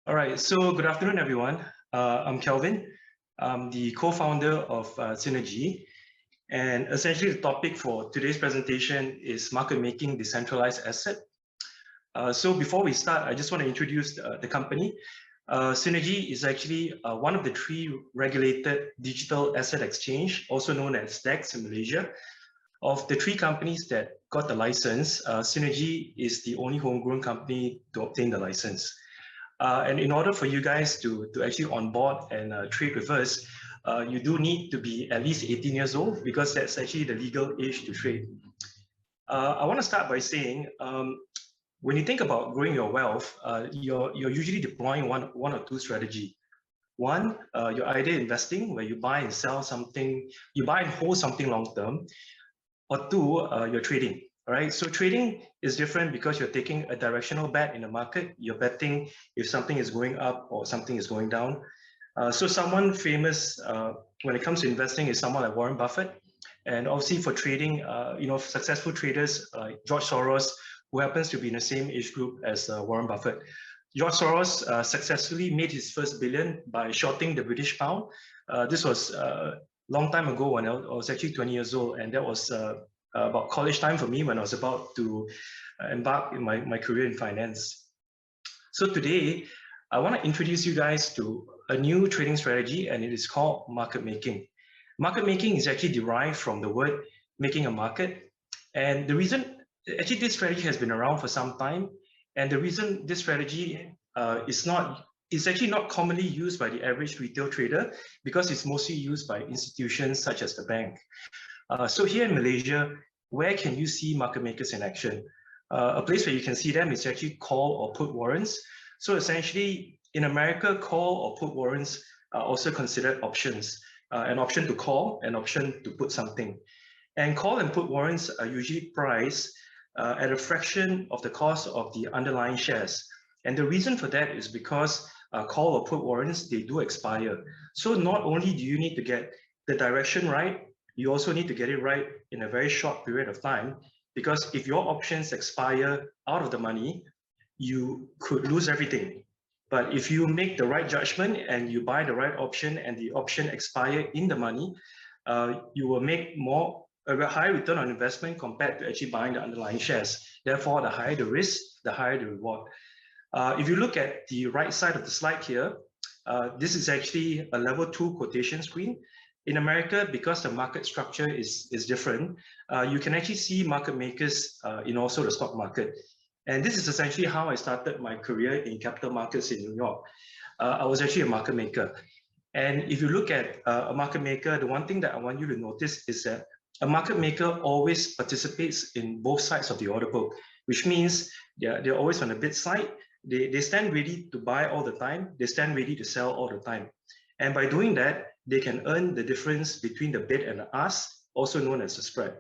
All right, so good afternoon, everyone. I'm Kelvin. I'm the co-founder of Synergy. And essentially the topic for today's presentation is market making decentralized asset. So before we start, I just want to introduce the company. Synergy is actually one of the three regulated digital asset exchange, also known as DEX in Malaysia. Of the three companies that got the license, Synergy is the only homegrown company to obtain the license. And in order for you guys to actually onboard and trade with us, you do need to be at least 18 years old because that's actually the legal age to trade. I want to start by saying, when you think about growing your wealth, you're usually deploying one or two strategy. One, you're either investing where you buy and sell something, you buy and hold something long term, or two, you're trading. All right, so trading is different because you're taking a directional bet in the market. You're betting if something is going up or something is going down. So someone famous when it comes to investing is someone like Warren Buffett. And obviously for trading, successful traders like George Soros, who happens to be in the same age group as Warren Buffett. George Soros successfully made his first billion by shorting the British pound. This was a long time ago when I was actually 20 years old, and that was about college time for me when I was about to embark in my career in finance. So today, I want to introduce you guys to a new trading strategy, and it is called market making. Market making is actually derived from the word making a market. And the reason, actually this strategy has been around for some time. And the reason this strategy is actually not commonly used by the average retail trader because it's mostly used by institutions such as the bank. So here in Malaysia, where can you see market makers in action? A place where you can see them is actually call or put warrants. So essentially, in America, call or put warrants are also considered options. An option to call, an option to put something. And call and put warrants are usually priced at a fraction of the cost of the underlying shares. And the reason for that is because call or put warrants, they do expire. So not only do you need to get the direction right, you also need to get it right in a very short period of time, because if your options expire out of the money, you could lose everything. But if you make the right judgment and you buy the right option and the option expire in the money, you will make a high return on investment compared to actually buying the underlying shares. Therefore, the higher the risk, the higher the reward. If you look at the right side of the slide here, this is actually a level 2 quotation screen. In America, because the market structure is different, you can actually see market makers in also the stock market. And this is essentially how I started my career in capital markets in New York. I was actually a market maker. And if you look at a market maker, the one thing that I want you to notice is that a market maker always participates in both sides of the order book, which means they're always on the bid side. They stand ready to buy all the time. They stand ready to sell all the time. And by doing that, they can earn the difference between the bid and the ask, also known as the spread.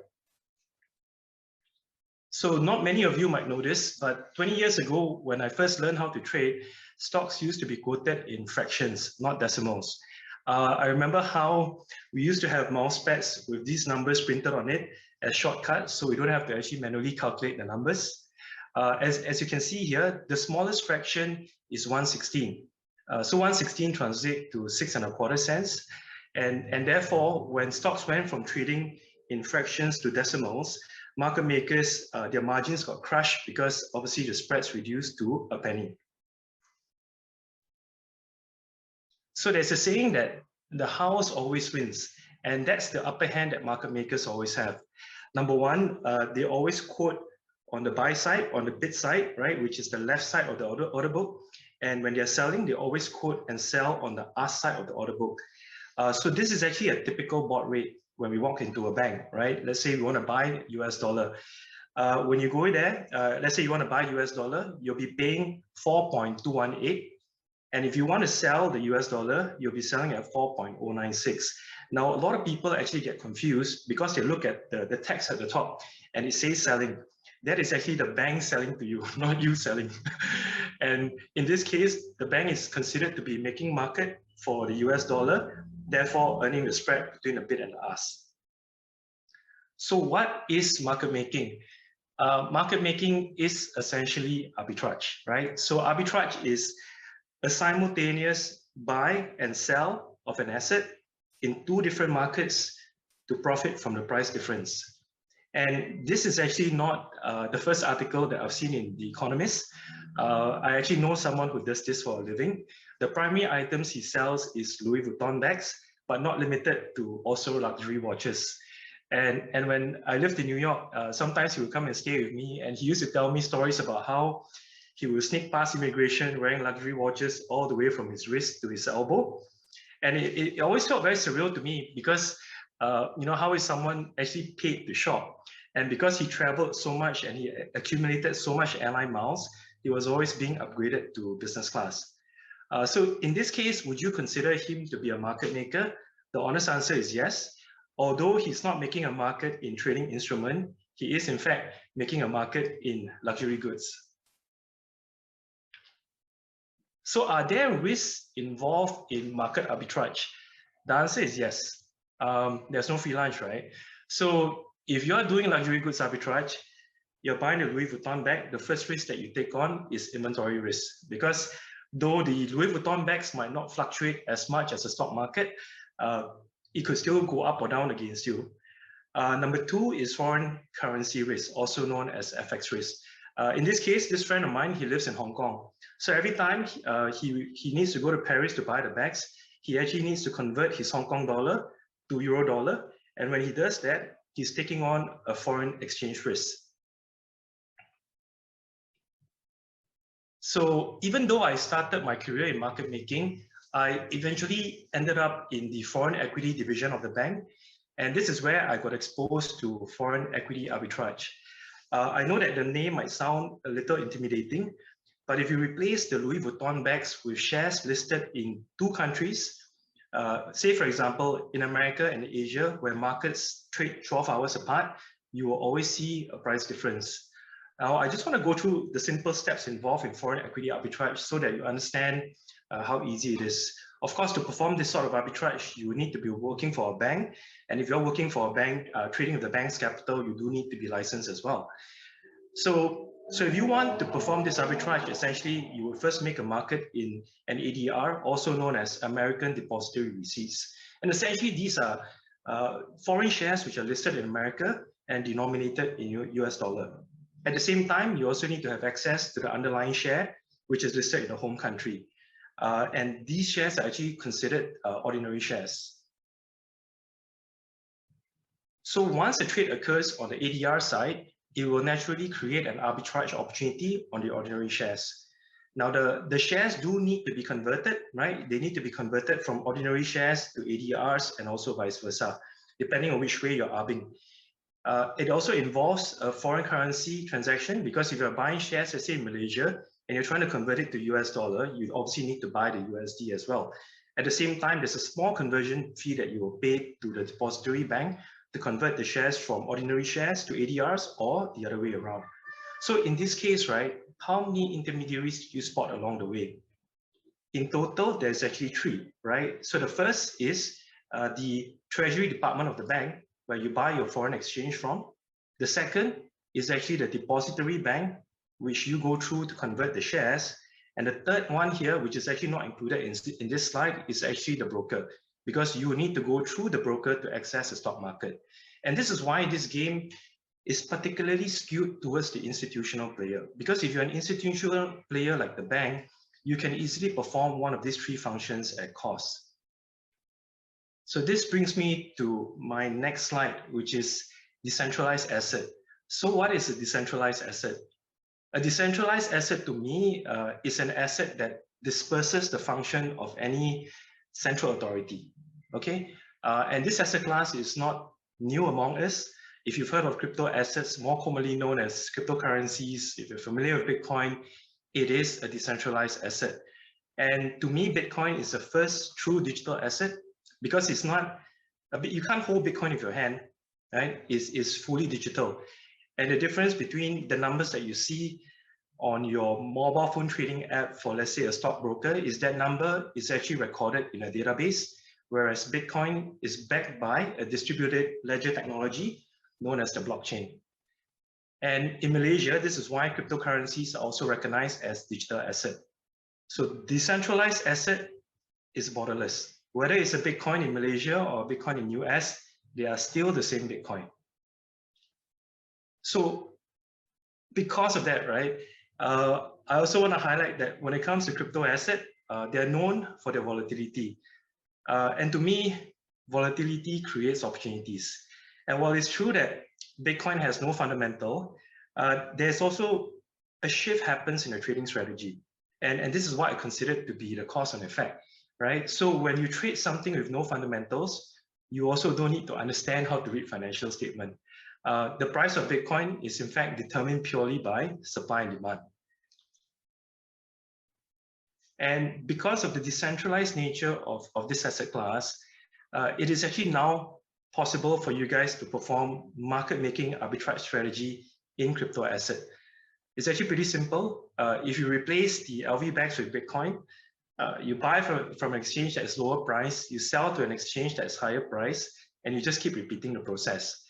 So not many of you might know this, but 20 years ago, when I first learned how to trade, stocks used to be quoted in fractions, not decimals. I remember how we used to have mouse pads with these numbers printed on it as shortcuts, so we don't have to actually manually calculate the numbers. As you can see here, the smallest fraction is 1/16. So 1/16 translates to 6.25 cents. And therefore, when stocks went from trading in fractions to decimals, market makers, their margins got crushed because obviously the spreads reduced to a penny. So there's a saying that the house always wins, and that's the upper hand that market makers always have. Number one, they always quote on the buy side, on the bid side, right, which is the left side of the order book. And when they're selling, they always quote and sell on the ask side of the order book. So this is actually a typical board rate when we walk into a bank, right? Let's say we want to buy US dollar. When you go there, let's say you want to buy US dollar, you'll be paying 4.218. And if you want to sell the US dollar, you'll be selling at 4.096. Now, a lot of people actually get confused because they look at the text at the top and it says selling. That is actually the bank selling to you, not you selling. And in this case, the bank is considered to be making market for the US dollar, therefore earning the spread between the bid and the ask. So what is market making? Market making is essentially arbitrage, right? So arbitrage is a simultaneous buy and sell of an asset in two different markets to profit from the price difference. And this is actually not the first article that I've seen in The Economist. I actually know someone who does this for a living. The primary items he sells is Louis Vuitton bags, but not limited to also luxury watches. And when I lived in New York, sometimes he would come and stay with me, and he used to tell me stories about how he would sneak past immigration wearing luxury watches all the way from his wrist to his elbow. And it always felt very surreal to me because, how is someone actually paid to shop? And because he traveled so much and he accumulated so much airline miles, he was always being upgraded to business class. So in this case, would you consider him to be a market maker? The honest answer is yes. Although he's not making a market in trading instrument, he is in fact making a market in luxury goods. So are there risks involved in market arbitrage? The answer is yes. There's no free lunch, right? So if you're doing luxury goods arbitrage, you're buying a Louis Vuitton bag, the first risk that you take on is inventory risk. Because though the Louis Vuitton bags might not fluctuate as much as the stock market, it could still go up or down against you. Number two is foreign currency risk, also known as FX risk. In this case, this friend of mine, he lives in Hong Kong. So every time he needs to go to Paris to buy the bags, he actually needs to convert his Hong Kong dollar to euro dollar. And when he does that, he's taking on a foreign exchange risk. So even though I started my career in market making, I eventually ended up in the foreign equity division of the bank. And this is where I got exposed to foreign equity arbitrage. I know that the name might sound a little intimidating, but if you replace the Louis Vuitton bags with shares listed in two countries, say for example, in America and Asia, where markets trade 12 hours apart, you will always see a price difference. Now, I just want to go through the simple steps involved in foreign equity arbitrage so that you understand how easy it is. Of course, to perform this sort of arbitrage, you need to be working for a bank. And if you're working for a bank, trading with the bank's capital, you do need to be licensed as well. So if you want to perform this arbitrage, essentially, you would first make a market in an ADR, also known as American Depository Receipts. And essentially, these are foreign shares which are listed in America and denominated in US dollar. At the same time, you also need to have access to the underlying share, which is listed in the home country. And these shares are actually considered ordinary shares. So once a trade occurs on the ADR side, it will naturally create an arbitrage opportunity on the ordinary shares. Now, the shares do need to be converted, right? They need to be converted from ordinary shares to ADRs and also vice versa, depending on which way you're arbing. It also involves a foreign currency transaction because if you're buying shares, let's say in Malaysia, and you're trying to convert it to US dollar, you obviously need to buy the USD as well. At the same time, there's a small conversion fee that you will pay to the depository bank to convert the shares from ordinary shares to ADRs or the other way around. So in this case, right, how many intermediaries do you spot along the way? In total, there's actually three, right? So the first is the Treasury Department of the bank, where you buy your foreign exchange from. The second is actually the depository bank, which you go through to convert the shares. And the third one here, which is actually not included in this slide, is actually the broker, because you need to go through the broker to access the stock market. And this is why this game is particularly skewed towards the institutional player. Because if you're an institutional player like the bank, you can easily perform one of these three functions at cost. So this brings me to my next slide, which is decentralized asset. So what is a decentralized asset? A decentralized asset to me is an asset that disperses the function of any central authority, okay? And this asset class is not new among us. If you've heard of crypto assets, more commonly known as cryptocurrencies, if you're familiar with Bitcoin, it is a decentralized asset. And to me, Bitcoin is the first true digital asset because it's not, you can't hold Bitcoin with your hand, right? It's fully digital. And the difference between the numbers that you see on your mobile phone trading app for, let's say, a stockbroker is that number is actually recorded in a database, whereas Bitcoin is backed by a distributed ledger technology known as the blockchain. And in Malaysia, this is why cryptocurrencies are also recognized as digital asset. So decentralized asset is borderless. Whether it's a Bitcoin in Malaysia or Bitcoin in US, they are still the same Bitcoin. So because of that, right, I also want to highlight that when it comes to crypto asset, they're known for their volatility. And to me, volatility creates opportunities. And while it's true that Bitcoin has no fundamental, there's also a shift happens in the trading strategy. And this is what I consider to be the cause and effect, right? So when you trade something with no fundamentals, you also don't need to understand how to read financial statement. The price of Bitcoin is in fact determined purely by supply and demand. And because of the decentralized nature of this asset class, it is actually now possible for you guys to perform market-making arbitrage strategy in crypto asset. It's actually pretty simple. If you replace the LV bags with Bitcoin, you buy from an exchange that is lower price, you sell to an exchange that is higher price, and you just keep repeating the process.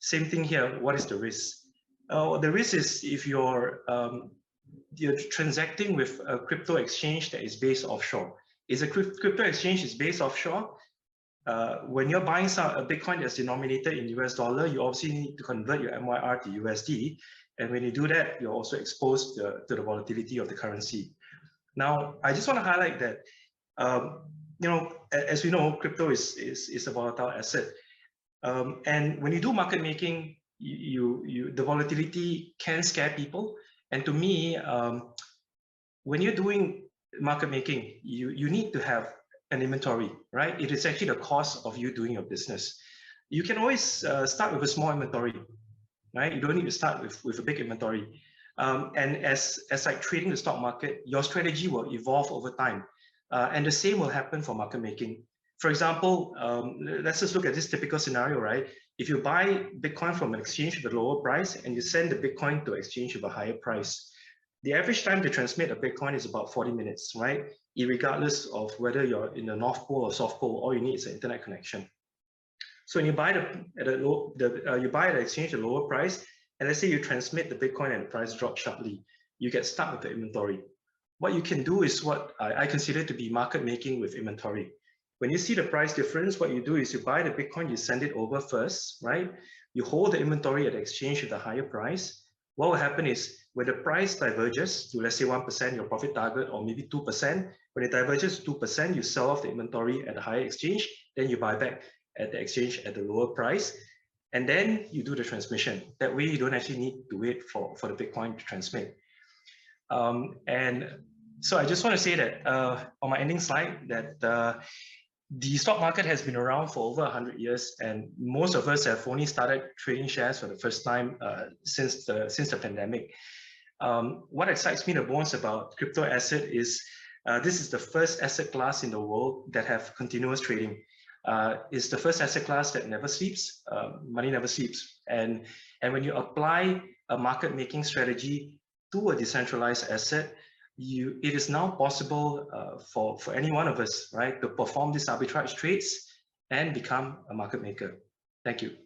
Same thing here. What is the risk? The risk is if you're transacting with a crypto exchange that is based offshore. Is a crypto exchange is based offshore? When you're buying a Bitcoin that's denominated in US dollar, you obviously need to convert your MYR to USD. And when you do that, you're also exposed to the volatility of the currency. Now, I just want to highlight that, you know, as we know, crypto is a volatile asset. And when you do market making, the volatility can scare people. And to me, when you're doing market making, you need to have an inventory, right? It is actually the cost of you doing your business. You can always start with a small inventory, right? You don't need to start with a big inventory. And as like trading the stock market, your strategy will evolve over time. And the same will happen for market making. For example, let's just look at this typical scenario, right? If you buy Bitcoin from an exchange with a lower price and you send the Bitcoin to exchange with a higher price, the average time to transmit a Bitcoin is about 40 minutes, right? Irregardless of whether you're in the North Pole or South Pole, all you need is an internet connection. So when you buy you buy the exchange at a lower price, and let's say you transmit the Bitcoin and the price drops sharply, you get stuck with the inventory. What you can do is what I consider to be market making with inventory. When you see the price difference, what you do is you buy the Bitcoin, you send it over first, right? You hold the inventory at the exchange with a higher price. What will happen is when the price diverges to, let's say 1%, your profit target, or maybe 2%, when it diverges to 2%, you sell off the inventory at a higher exchange, then you buy back at the exchange at the lower price, and then you do the transmission. That way you don't actually need to wait for the Bitcoin to transmit. And so I just want to say that on my ending slide that the stock market has been around for over 100 years, and most of us have only started trading shares for the first time since the pandemic. What excites me the most about crypto asset is this is the first asset class in the world that have continuous trading. It's the first asset class that never sleeps. Money never sleeps. And when you apply a market making strategy to a decentralized asset, it is now possible for any one of us, right, to perform these arbitrage trades and become a market maker. Thank you.